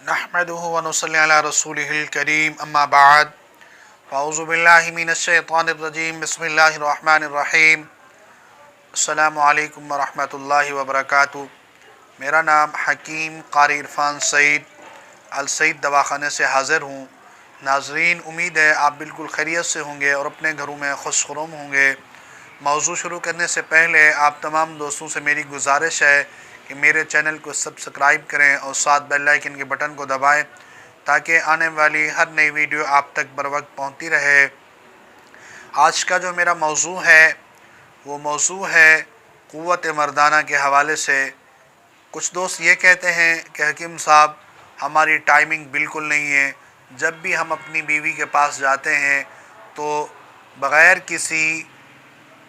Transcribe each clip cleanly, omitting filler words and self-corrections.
नहमदुहु व नुसल्ली अला रसूलिहिल करीम अम्मा बाद फ़अऊज़ु बिल्लाहि मिनश शैतानिर रजीम बिस्मिल्लाहिर रहमानिर रहीम अस्सलामु अलैकुम व रहमतुल्लाहि व बरकातुहू। मेरा नाम हकीम क़ारी इरफ़ान सईद अल सईद दवाख़ाने से हाज़िर हूँ। नाज़रीन, उम्मीद है आप बिल्कुल खैरियत से होंगे और अपने घरों में खुशखुरम होंगे। मौज़ू शुरू करने से पहले आप तमाम दोस्तों से मेरी गुजारिश है कि मेरे चैनल को सब्सक्राइब करें और साथ बेल आइकन के बटन को दबाएं ताकि आने वाली हर नई वीडियो आप तक बर वक्त पहुँचती रहे। आज का जो मेरा मौज़ू है वो मौज़ू है क़ुव्वत मर्दाना के हवाले से। कुछ दोस्त ये कहते हैं कि हकीम साहब, हमारी टाइमिंग बिल्कुल नहीं है, जब भी हम अपनी बीवी के पास जाते हैं तो बग़ैर किसी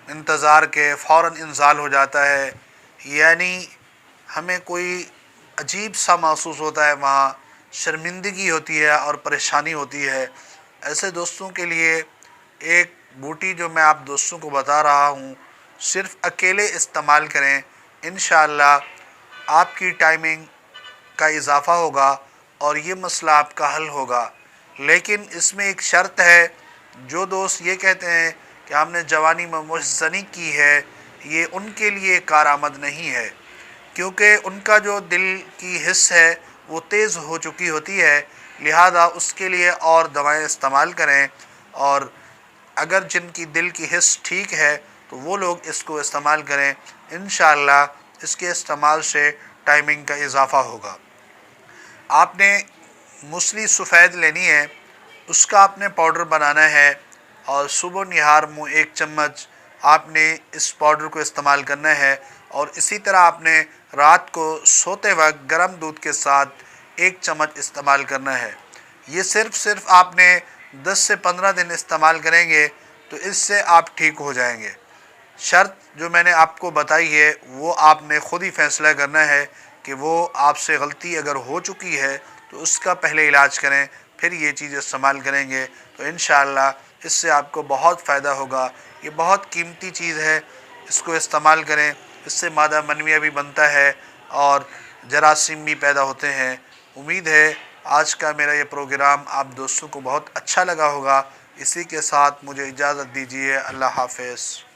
इंतज़ार के फ़ौरन इंज़ाल हो जाता है, यानी हमें कोई अजीब सा महसूस होता है, वहाँ शर्मिंदगी होती है और परेशानी होती है। ऐसे दोस्तों के लिए एक बूटी जो मैं आप दोस्तों को बता रहा हूँ, सिर्फ़ अकेले इस्तेमाल करें, इंशाअल्लाह आपकी टाइमिंग का इजाफ़ा होगा और ये मसला आपका हल होगा। लेकिन इसमें एक शर्त है, जो दोस्त ये कहते हैं कि हमने जवानी में मुहज़्ज़नी की है, ये उनके लिए कारआमद नहीं है, क्योंकि उनका जो दिल की हिस्स है वो तेज़ हो चुकी होती है। लिहाजा उसके लिए और दवाएं इस्तेमाल करें, और अगर जिनकी दिल की हिस्स ठीक है तो वो लोग इसको इस्तेमाल करें। इंशाअल्लाह इसके इस्तेमाल से टाइमिंग का इजाफ़ा होगा। आपने मूसली सफ़ेद लेनी है, उसका आपने पाउडर बनाना है और सुबह निहार मुँह 1 चम्मच आपने इस पाउडर को इस्तेमाल करना है। और इसी तरह आपने रात को सोते वक्त गर्म दूध के साथ 1 चम्मच इस्तेमाल करना है। ये सिर्फ़ आपने 10 से 15 दिन इस्तेमाल करेंगे तो इससे आप ठीक हो जाएंगे। शर्त जो मैंने आपको बताई है वो आपने ख़ुद ही फ़ैसला करना है कि वो आपसे गलती अगर हो चुकी है तो उसका पहले इलाज करें, फिर ये चीज़ इस्तेमाल करेंगे तो इंशाअल्लाह इससे आपको बहुत फ़ायदा होगा। ये बहुत कीमती चीज़ है, इसको इस्तेमाल करें। इससे मादा मनविया भी बनता है और जरासीम भी पैदा होते हैं। उम्मीद है आज का मेरा ये प्रोग्राम आप दोस्तों को बहुत अच्छा लगा होगा। इसी के साथ मुझे इजाज़त दीजिए। अल्लाह हाफ़िज़।